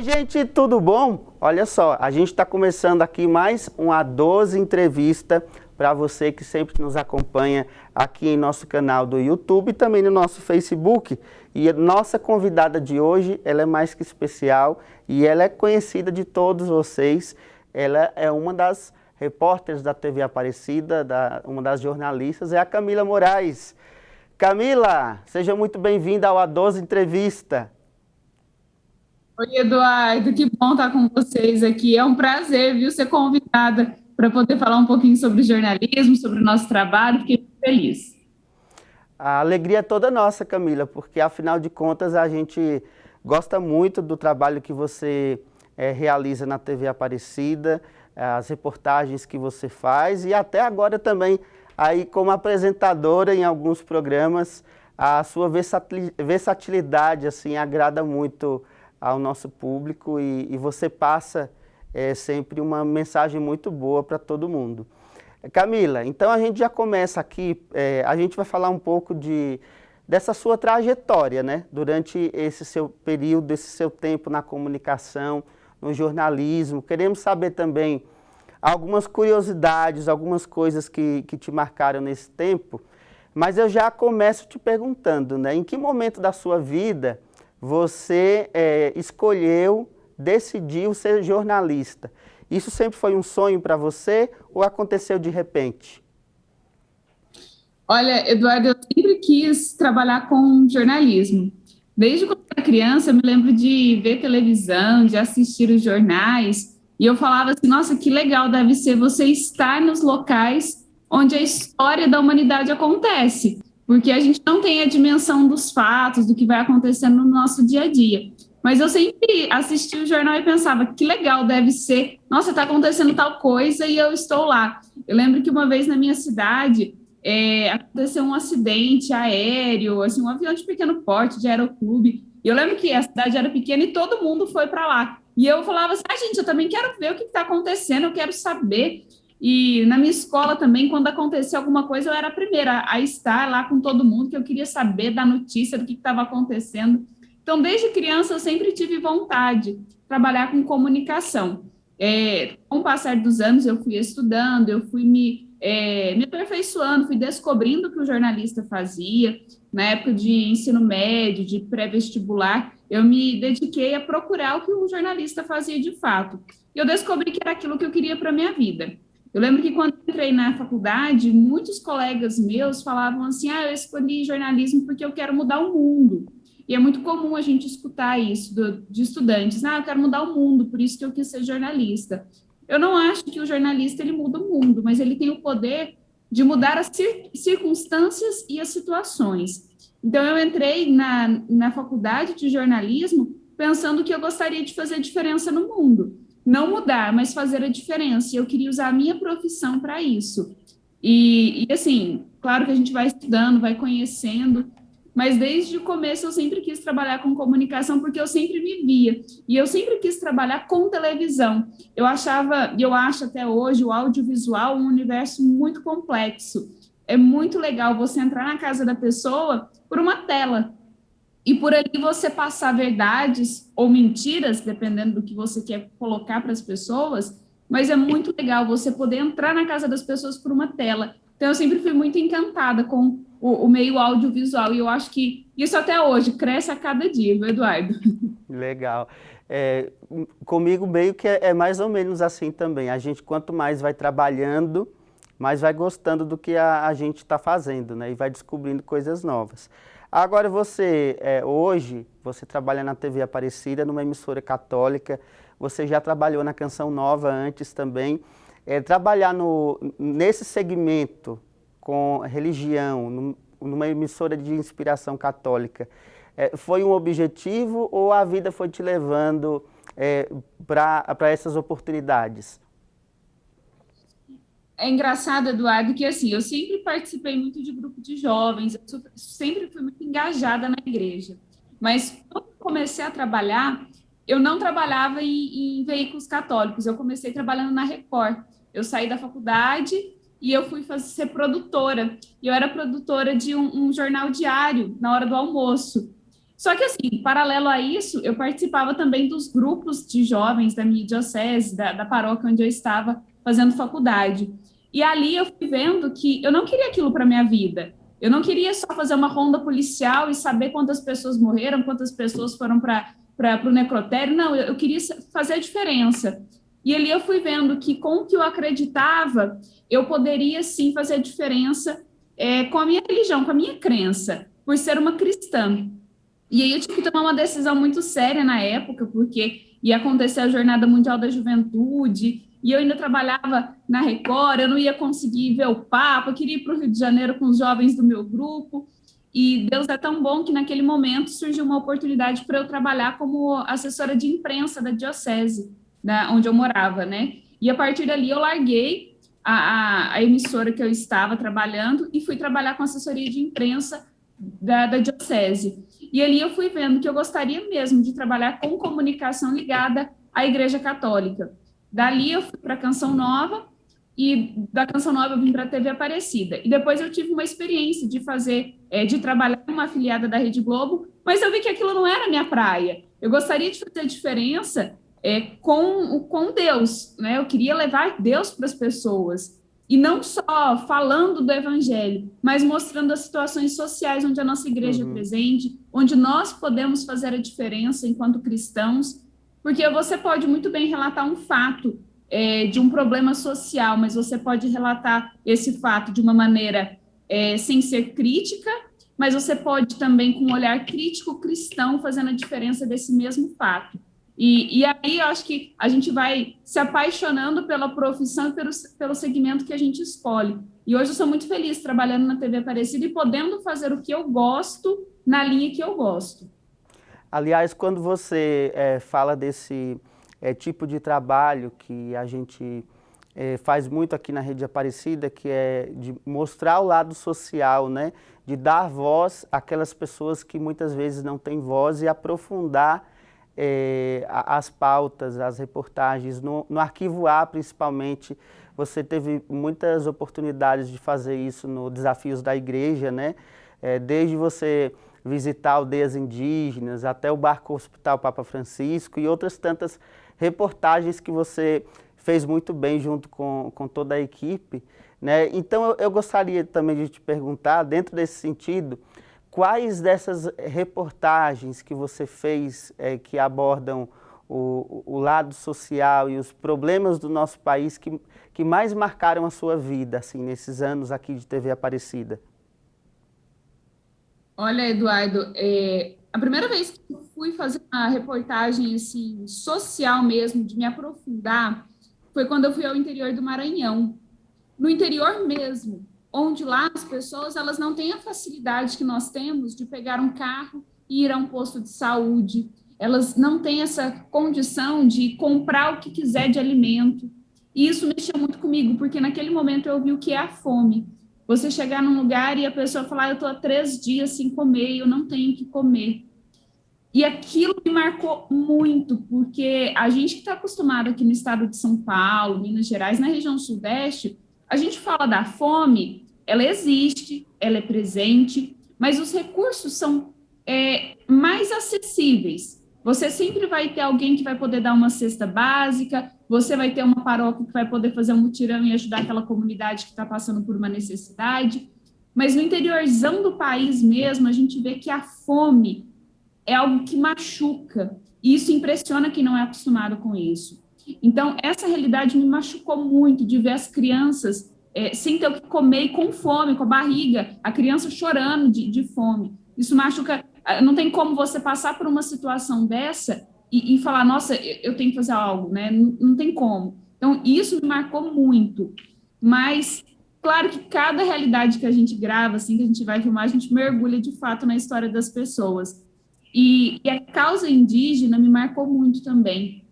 Oi, gente, tudo bom? Olha só, a gente está começando aqui mais uma 12 entrevista para você que sempre nos acompanha aqui em nosso canal do YouTube e também no nosso Facebook. E a nossa convidada de hoje, ela é mais que especial e ela é conhecida de todos vocês. Ela é uma das repórteres da TV Aparecida, uma das jornalistas, é a Camila Moraes. Camila, seja muito bem-vinda ao A12 Entrevista. Oi, Eduardo, que bom estar com vocês aqui. É um prazer, viu, ser convidada para poder falar um pouquinho sobre jornalismo, sobre o nosso trabalho. Fiquei muito feliz. A alegria é toda nossa, Camila, porque afinal de contas a gente gosta muito do trabalho que você realiza na TV Aparecida, as reportagens que você faz e até agora também aí como apresentadora em alguns programas, a sua versatilidade assim agrada muito ao nosso público e você passa sempre uma mensagem muito boa para todo mundo. Camila, então a gente já começa aqui, a gente vai falar um pouco dessa sua trajetória, né? Durante esse seu período, esse seu tempo na comunicação, no jornalismo. Queremos saber também algumas curiosidades, algumas coisas que te marcaram nesse tempo, mas eu já começo te perguntando, né? Em que momento da sua vida você escolheu, decidiu ser jornalista? Isso sempre foi um sonho para você ou aconteceu de repente? Olha, Eduardo, eu sempre quis trabalhar com jornalismo. Desde quando eu era criança, eu me lembro de ver televisão, de assistir os jornais, e eu falava assim, nossa, que legal deve ser você estar nos locais onde a história da humanidade acontece, porque a gente não tem a dimensão dos fatos, do que vai acontecendo no nosso dia a dia. Mas eu sempre assistia o jornal e pensava, que legal deve ser, nossa, está acontecendo tal coisa e eu estou lá. Eu lembro que uma vez na minha cidade, aconteceu um acidente aéreo, assim, um avião de pequeno porte, de aeroclube. E eu lembro que a cidade era pequena e todo mundo foi para lá. E eu falava assim, gente, eu também quero ver o que está acontecendo, eu quero saber. E na minha escola também, quando acontecia alguma coisa, eu era a primeira a estar lá com todo mundo, que eu queria saber da notícia, do que estava acontecendo. Então, desde criança, eu sempre tive vontade de trabalhar com comunicação. Com o passar dos anos, eu fui estudando, eu fui me aperfeiçoando, fui descobrindo o que o jornalista fazia. Na época de ensino médio, de pré-vestibular, eu me dediquei a procurar o que o jornalista fazia de fato. E eu descobri que era aquilo que eu queria para a minha vida. Eu lembro que quando entrei na faculdade, muitos colegas meus falavam assim, eu escolhi jornalismo porque eu quero mudar o mundo. E é muito comum a gente escutar isso de estudantes, eu quero mudar o mundo, por isso que eu quis ser jornalista. Eu não acho que o jornalista ele muda o mundo, mas ele tem o poder de mudar as circunstâncias e as situações. Então, eu entrei na faculdade de jornalismo pensando que eu gostaria de fazer diferença no mundo. Não mudar, mas fazer a diferença. E eu queria usar a minha profissão para isso. Assim, claro que a gente vai estudando, vai conhecendo, mas desde o começo eu sempre quis trabalhar com comunicação porque eu sempre me via. E eu sempre quis trabalhar com televisão. Eu achava, e eu acho até hoje, o audiovisual um universo muito complexo. É muito legal você entrar na casa da pessoa por uma tela. E por ali você passar verdades ou mentiras, dependendo do que você quer colocar para as pessoas, mas é muito legal você poder entrar na casa das pessoas por uma tela. Então, eu sempre fui muito encantada com o meio audiovisual, e eu acho que isso até hoje cresce a cada dia, viu, Eduardo? Legal. Comigo meio que é mais ou menos assim também. A gente quanto mais vai trabalhando, mais vai gostando do que a gente está fazendo, né? E vai descobrindo coisas novas. Agora você, hoje, você trabalha na TV Aparecida, numa emissora católica, você já trabalhou na Canção Nova antes também. Trabalhar nesse segmento com religião, numa emissora de inspiração católica, foi um objetivo ou a vida foi te levando para essas oportunidades? É engraçado, Eduardo, que assim, eu sempre participei muito de grupo de jovens, sempre fui muito engajada na igreja. Mas quando eu comecei a trabalhar, eu não trabalhava em veículos católicos, eu comecei trabalhando na Record. Eu saí da faculdade e eu fui ser produtora. E eu era produtora de um jornal diário na hora do almoço. Só que, assim, paralelo a isso, eu participava também dos grupos de jovens da minha diocese, da paróquia onde eu estava fazendo faculdade. E ali eu fui vendo que eu não queria aquilo para minha vida. Eu não queria só fazer uma ronda policial e saber quantas pessoas morreram, quantas pessoas foram para o necrotério. Não, eu queria fazer a diferença. E ali eu fui vendo que, com o que eu acreditava, eu poderia, sim, fazer a diferença com a minha religião, com a minha crença, por ser uma cristã. E aí eu tive que tomar uma decisão muito séria na época, porque ia acontecer a Jornada Mundial da Juventude, e eu ainda trabalhava na Record, eu não ia conseguir ver o Papa, eu queria ir para o Rio de Janeiro com os jovens do meu grupo, e Deus é tão bom que naquele momento surgiu uma oportunidade para eu trabalhar como assessora de imprensa da diocese, onde eu morava, né? E a partir dali eu larguei a emissora que eu estava trabalhando e fui trabalhar com assessoria de imprensa da diocese. E ali eu fui vendo que eu gostaria mesmo de trabalhar com comunicação ligada à Igreja Católica. Dali eu fui para a Canção Nova, e da Canção Nova eu vim para a TV Aparecida. E depois eu tive uma experiência de de trabalhar com uma afiliada da Rede Globo, mas eu vi que aquilo não era a minha praia. Eu gostaria de fazer a diferença com Deus, né? Eu queria levar Deus para as pessoas. E não só falando do evangelho, mas mostrando as situações sociais onde a nossa igreja é presente, onde nós podemos fazer a diferença enquanto cristãos, porque você pode muito bem relatar um fato de um problema social, mas você pode relatar esse fato de uma maneira sem ser crítica, mas você pode também, com um olhar crítico cristão, fazendo a diferença desse mesmo fato. E aí eu acho que a gente vai se apaixonando pela profissão e pelo segmento que a gente escolhe. E hoje eu sou muito feliz trabalhando na TV Aparecida e podendo fazer o que eu gosto na linha que eu gosto. Aliás, quando você fala desse tipo de trabalho que a gente faz muito aqui na Rede Aparecida, que é de mostrar o lado social, né? De dar voz àquelas pessoas que muitas vezes não têm voz e aprofundar as pautas, as reportagens, no Arquivo A principalmente. Você teve muitas oportunidades de fazer isso no Desafios da Igreja, né? Desde você visitar aldeias indígenas, até o Barco Hospital Papa Francisco e outras tantas reportagens que você fez muito bem junto com toda a equipe, né? Então eu gostaria também de te perguntar, dentro desse sentido, quais dessas reportagens que você fez que abordam o lado social e os problemas do nosso país que mais marcaram a sua vida, assim, nesses anos aqui de TV Aparecida? Olha, Eduardo, a primeira vez que eu fui fazer uma reportagem assim, social mesmo, de me aprofundar, foi quando eu fui ao interior do Maranhão. No interior mesmo, onde lá as pessoas elas não têm a facilidade que nós temos de pegar um carro e ir a um posto de saúde. Elas não têm essa condição de comprar o que quiser de alimento. E isso mexeu muito comigo, porque naquele momento eu vi o que é a fome. Você chegar num lugar e a pessoa falar, eu estou há 3 dias sem comer, eu não tenho o que comer. E aquilo me marcou muito, porque a gente que está acostumado aqui no estado de São Paulo, Minas Gerais, na região sudeste, a gente fala da fome, ela existe, ela é presente, mas os recursos são mais acessíveis. Você sempre vai ter alguém que vai poder dar uma cesta básica, você vai ter uma paróquia que vai poder fazer um mutirão e ajudar aquela comunidade que está passando por uma necessidade. Mas no interiorzão do país mesmo, a gente vê que a fome é algo que machuca, e isso impressiona quem não é acostumado com isso. Então, essa realidade me machucou muito, de ver as crianças sem ter o que comer e com fome, com a barriga, a criança chorando de fome. Isso machuca. Não tem como você passar por uma situação dessa e falar, nossa, eu tenho que fazer algo, né? Não tem como. Então, isso me marcou muito. Mas, claro que cada realidade que a gente grava, assim, que a gente vai filmar, a gente mergulha de fato na história das pessoas. E a causa indígena me marcou muito também.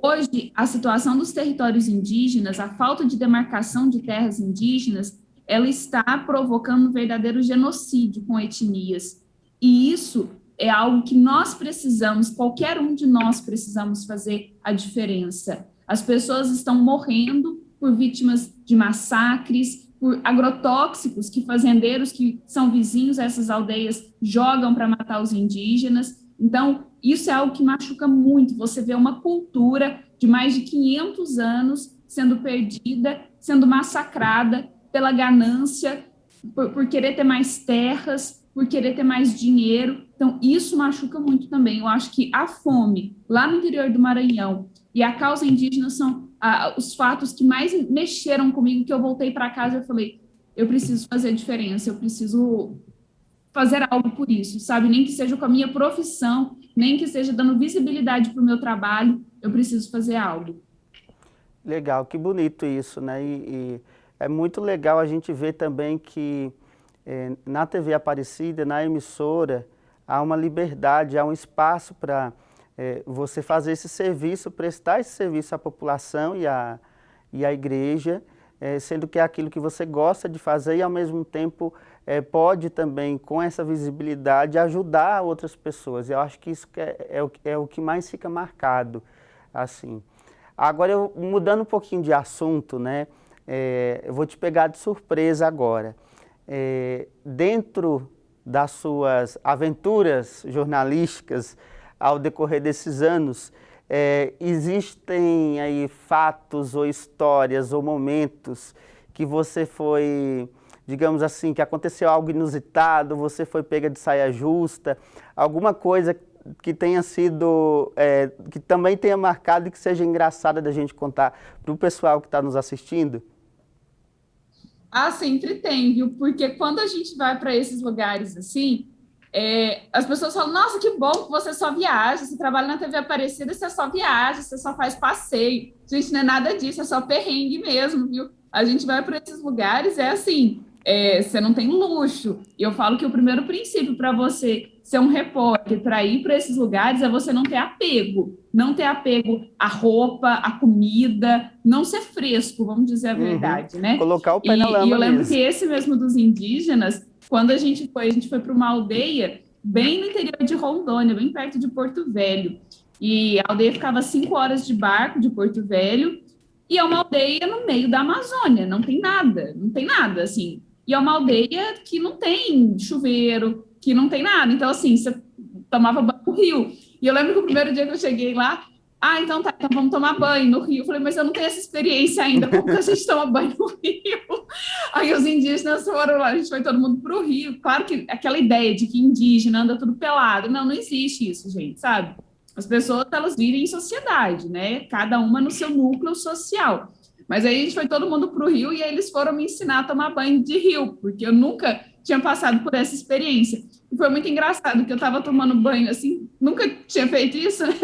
Hoje, a situação dos territórios indígenas, a falta de demarcação de terras indígenas, ela está provocando um verdadeiro genocídio com etnias. E isso é algo que nós precisamos, qualquer um de nós precisamos fazer a diferença. As pessoas estão morrendo por vítimas de massacres, por agrotóxicos que fazendeiros que são vizinhos a essas aldeias jogam para matar os indígenas. Então, isso é algo que machuca muito. Você vê uma cultura de mais de 500 anos sendo perdida, sendo massacrada pela ganância, por querer ter mais terras, por querer ter mais dinheiro. Então, isso machuca muito também. Eu acho que a fome, lá no interior do Maranhão, e a causa indígena são os fatos que mais mexeram comigo, que eu voltei para casa e eu falei, eu preciso fazer diferença, eu preciso fazer algo por isso, sabe? Nem que seja com a minha profissão, nem que seja dando visibilidade para o meu trabalho, eu preciso fazer algo. Legal, que bonito isso, né? E é muito legal a gente ver também que na TV Aparecida, na emissora, há uma liberdade, há um espaço para você fazer esse serviço, prestar esse serviço à população e à igreja, sendo que é aquilo que você gosta de fazer e ao mesmo tempo pode também, com essa visibilidade, ajudar outras pessoas. Eu acho que isso é o que mais fica marcado, assim. Agora, mudando um pouquinho de assunto, né, eu vou te pegar de surpresa agora. Dentro das suas aventuras jornalísticas, ao decorrer desses anos, existem aí fatos ou histórias ou momentos que você foi, digamos assim, que aconteceu algo inusitado, você foi pega de saia justa, alguma coisa que tenha sido, que também tenha marcado e que seja engraçada da gente contar para o pessoal que está nos assistindo? Ah, sempre tem, viu? Porque quando a gente vai para esses lugares assim, as pessoas falam, nossa, que bom que você só viaja, você trabalha na TV Aparecida, você só viaja, você só faz passeio. Gente, não é nada disso, é só perrengue mesmo, viu? A gente vai para esses lugares, é assim, você não tem luxo. E eu falo que o primeiro princípio para você ser um repórter, para ir para esses lugares, é você não ter apego. Não ter apego à roupa, à comida, não ser fresco, vamos dizer a verdade, né? Colocar o pé na E lama eu lembro que mesmo. esse mesmo dos indígenas, quando a gente foi para uma aldeia bem no interior de Rondônia, bem perto de Porto Velho. E a aldeia ficava 5 horas de barco de Porto Velho, e é uma aldeia no meio da Amazônia, não tem nada, assim. E é uma aldeia que não tem chuveiro, que não tem nada. Então, assim, você tomava banho no rio. E eu lembro que o primeiro dia que eu cheguei lá, então tá, então vamos tomar banho no rio. Eu falei, mas eu não tenho essa experiência ainda, como que a gente toma banho no rio? Aí os indígenas foram lá, a gente foi todo mundo pro rio. Claro que aquela ideia de que indígena anda tudo pelado, não existe isso, gente, sabe? As pessoas, elas vivem em sociedade, né? Cada uma no seu núcleo social. Mas aí a gente foi todo mundo pro rio e aí eles foram me ensinar a tomar banho de rio, porque eu nunca tinha passado por essa experiência. E foi muito engraçado, que eu estava tomando banho, assim, nunca tinha feito isso, né?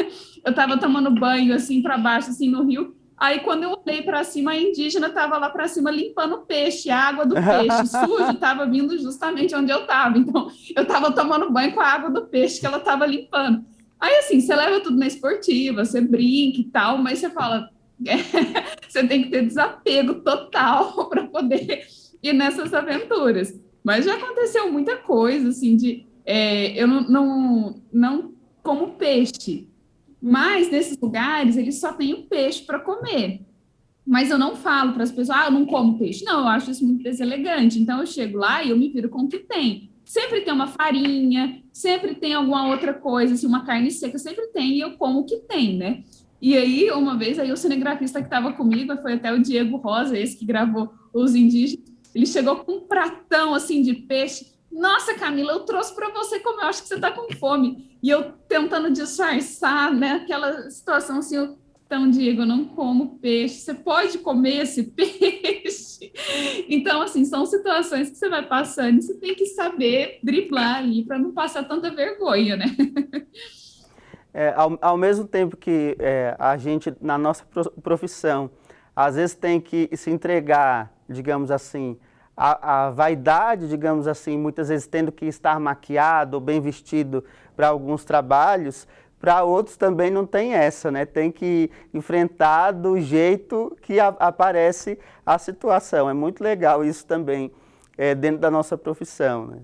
Eu estava tomando banho, assim, para baixo, assim, no rio. Aí, quando eu olhei para cima, a indígena estava lá para cima limpando o peixe, a água do peixe sujo estava vindo justamente onde eu estava. Então, eu estava tomando banho com a água do peixe que ela estava limpando. Aí, assim, você leva tudo na esportiva, você brinca e tal, mas você fala, você tem que ter desapego total para poder ir nessas aventuras. Mas já aconteceu muita coisa, assim, eu não como peixe, mas nesses lugares eles só têm o peixe para comer. Mas eu não falo para as pessoas, eu não como peixe. Não, eu acho isso muito deselegante. Então eu chego lá e eu me viro com o que tem. Sempre tem uma farinha, sempre tem alguma outra coisa, assim, uma carne seca, sempre tem, e eu como o que tem, né? E aí, uma vez, aí o cinegrafista que estava comigo, foi até o Diego Rosa, esse que gravou Os Indígenas, ele chegou com um pratão, assim, de peixe. Nossa, Camila, eu trouxe para você comer, eu acho que você está com fome. E eu tentando disfarçar, né, aquela situação assim, então, Diego, eu não como peixe, você pode comer esse peixe? Então, assim, são situações que você vai passando e você tem que saber driblar ali para não passar tanta vergonha, né? Ao mesmo tempo que a gente, na nossa profissão, às vezes tem que se entregar, digamos assim, a vaidade, digamos assim, muitas vezes tendo que estar maquiado ou bem vestido para alguns trabalhos, para outros também não tem essa, né? Tem que enfrentar do jeito que aparece a situação. É muito legal isso também, dentro da nossa profissão, né?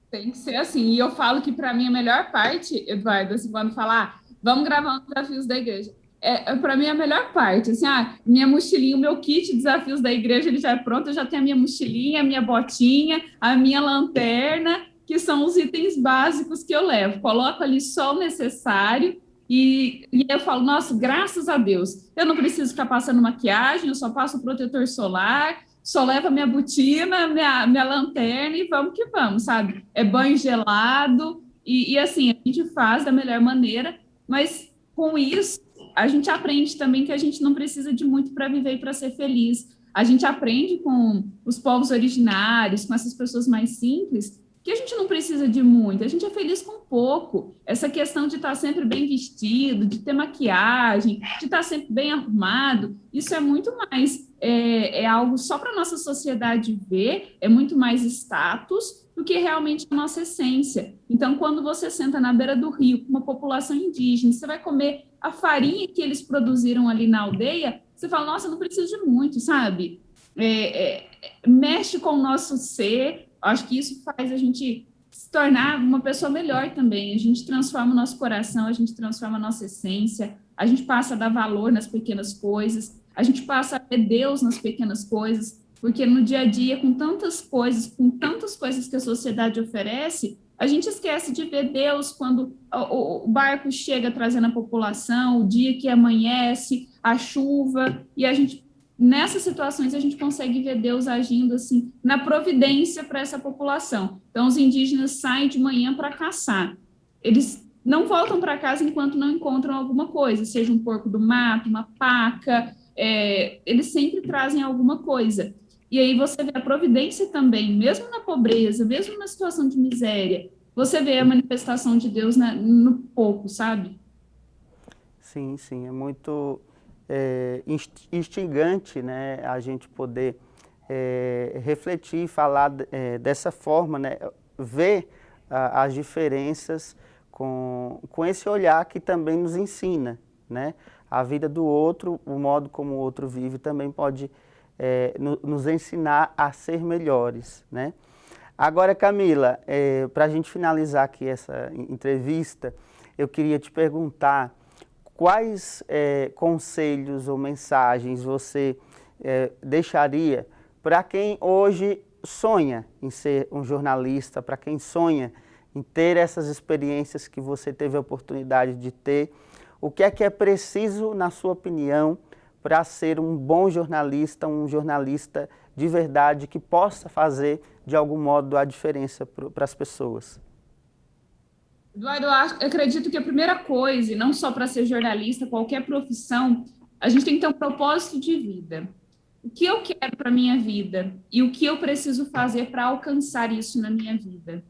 Tem que ser assim. E eu falo que, para mim, a melhor parte, Eduardo, assim, quando falar, vamos gravar um Desafios da Igreja, para mim, a melhor parte. Assim, minha mochilinha, o meu kit de desafios da igreja, ele já é pronto. Eu já tenho a minha mochilinha, a minha botinha, a minha lanterna, que são os itens básicos que eu levo. Coloco ali só o necessário e eu falo, nossa, graças a Deus, eu não preciso ficar passando maquiagem, eu só passo o protetor solar, só levo a minha botina, minha lanterna e vamos que vamos, sabe? É banho gelado e assim, a gente faz da melhor maneira, mas com isso, a gente aprende também que a gente não precisa de muito para viver e para ser feliz. A gente aprende com os povos originários, com essas pessoas mais simples, que a gente não precisa de muito, a gente é feliz com pouco. Essa questão de estar sempre bem vestido, de ter maquiagem, de estar sempre bem arrumado, isso é muito mais, é algo só para a nossa sociedade ver, é muito mais status do que realmente a nossa essência. Então, quando você senta na beira do rio com uma população indígena, você vai comer a farinha que eles produziram ali na aldeia, você fala, nossa, não preciso de muito, sabe? Mexe com o nosso ser, acho que isso faz a gente se tornar uma pessoa melhor também, a gente transforma o nosso coração, a gente transforma a nossa essência, a gente passa a dar valor nas pequenas coisas, a gente passa a ver Deus nas pequenas coisas, porque no dia a dia, com tantas coisas que a sociedade oferece, a gente esquece de ver Deus quando o barco chega trazendo a população, o dia que amanhece, a chuva, e a gente, nessas situações, a gente consegue ver Deus agindo assim, na providência para essa população. Então, os indígenas saem de manhã para caçar. Eles não voltam para casa enquanto não encontram alguma coisa, seja um porco do mato, uma paca, eles sempre trazem alguma coisa. E aí você vê a providência também, mesmo na pobreza, mesmo na situação de miséria, você vê a manifestação de Deus no pouco, sabe? Sim, sim, é muito instigante, né, a gente poder refletir, falar dessa forma, né, ver as diferenças com esse olhar que também nos ensina, né, a vida do outro, o modo como o outro vive também pode nos ensinar a ser melhores, né. Agora, Camila, para a gente finalizar aqui essa entrevista, eu queria te perguntar quais conselhos ou mensagens você deixaria para quem hoje sonha em ser um jornalista, para quem sonha em ter essas experiências que você teve a oportunidade de ter? O que é preciso, na sua opinião, para ser um bom jornalista, um jornalista de verdade que possa fazer, de algum modo, a diferença para as pessoas? Eduardo, eu acredito que a primeira coisa, e não só para ser jornalista, qualquer profissão, a gente tem que ter um propósito de vida. O que eu quero para a minha vida e o que eu preciso fazer para alcançar isso na minha vida.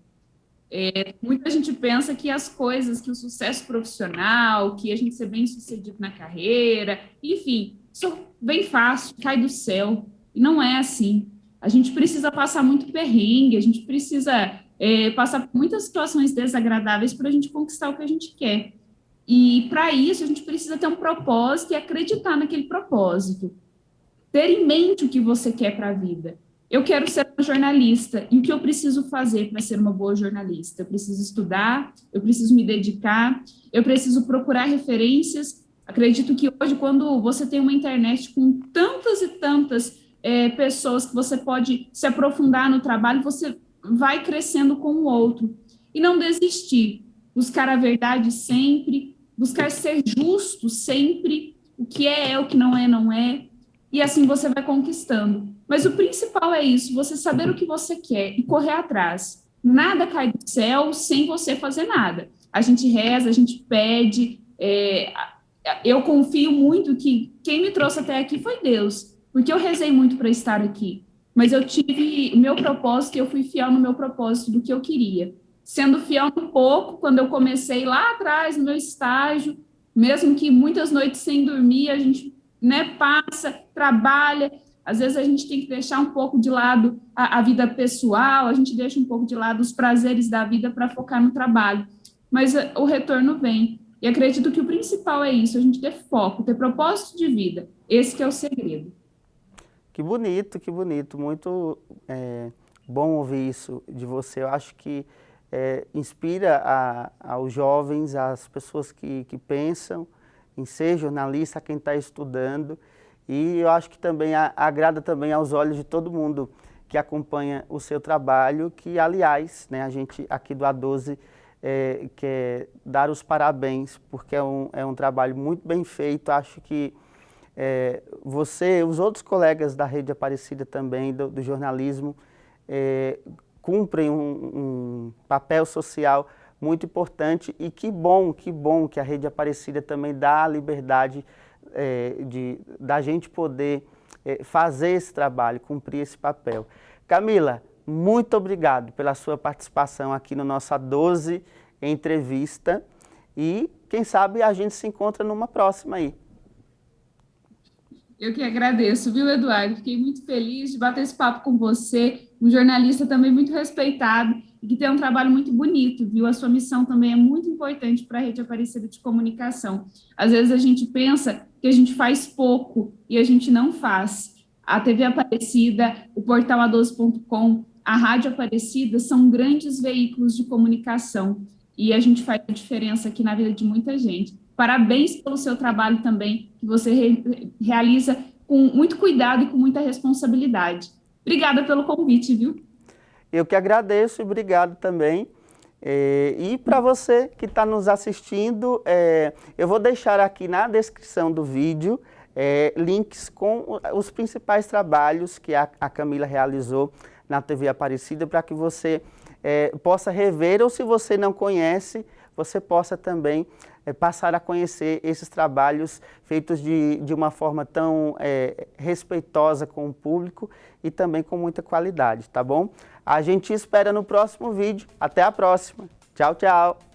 Muita gente pensa que as coisas, que o sucesso profissional, que a gente ser bem sucedido na carreira, enfim, isso bem fácil, cai do céu. E não é assim. A gente precisa passar muito perrengue, a gente precisa passar por muitas situações desagradáveis para a gente conquistar o que a gente quer. E para isso a gente precisa ter um propósito e acreditar naquele propósito. Ter em mente o que você quer para a vida. Eu quero ser uma jornalista, e o que eu preciso fazer para ser uma boa jornalista? Eu preciso estudar, eu preciso me dedicar, eu preciso procurar referências. Acredito que hoje, quando você tem uma internet com tantas e tantas pessoas que você pode se aprofundar no trabalho, você vai crescendo com o outro. E não desistir, buscar a verdade sempre, buscar ser justo sempre, o que é, o que não é, não é, e assim você vai conquistando. Mas o principal é isso, você saber o que você quer e correr atrás. Nada cai do céu sem você fazer nada. A gente reza, a gente pede, eu confio muito que quem me trouxe até aqui foi Deus, porque eu rezei muito para estar aqui, mas eu tive o meu propósito e eu fui fiel no meu propósito do que eu queria. Sendo fiel um pouco, quando eu comecei lá atrás, no meu estágio, mesmo que muitas noites sem dormir, a gente passa, trabalha, às vezes a gente tem que deixar um pouco de lado a vida pessoal, a gente deixa um pouco de lado os prazeres da vida para focar no trabalho, mas o retorno vem. E acredito que o principal é isso, a gente ter foco, ter propósito de vida. Esse que é o segredo. Que bonito. Muito bom ouvir isso de você. Eu acho que inspira aos jovens, às pessoas que pensam em ser jornalista, a quem está estudando, e eu acho que também agrada também aos olhos de todo mundo que acompanha o seu trabalho, que, aliás, né, a gente aqui do A12 quer dar os parabéns, porque é um trabalho muito bem feito. Acho que você, os outros colegas da Rede Aparecida também, do jornalismo, cumprem um papel social muito importante, e que bom que a Rede Aparecida também dá a liberdade da gente poder fazer esse trabalho, cumprir esse papel. Camila, muito obrigado pela sua participação aqui no nosso A12 Entrevista, e quem sabe a gente se encontra numa próxima aí. Eu que agradeço, viu, Eduardo? Fiquei muito feliz de bater esse papo com você, um jornalista também muito respeitado e que tem um trabalho muito bonito, viu? A sua missão também é muito importante para a Rede Aparecida de Comunicação. Às vezes a gente pensa que a gente faz pouco e a gente não faz. A TV Aparecida, o portal A12.com, a Rádio Aparecida são grandes veículos de comunicação e a gente faz a diferença aqui na vida de muita gente. Parabéns pelo seu trabalho também, que você realiza com muito cuidado e com muita responsabilidade. Obrigada pelo convite, viu? Eu que agradeço e obrigado também. E para você que está nos assistindo, eu vou deixar aqui na descrição do vídeo links com os principais trabalhos que a Camila realizou na TV Aparecida, para que você possa rever, ou se você não conhece, você possa também passar a conhecer esses trabalhos feitos de uma forma tão respeitosa com o público e também com muita qualidade, tá bom? A gente espera no próximo vídeo. Até a próxima. Tchau, tchau.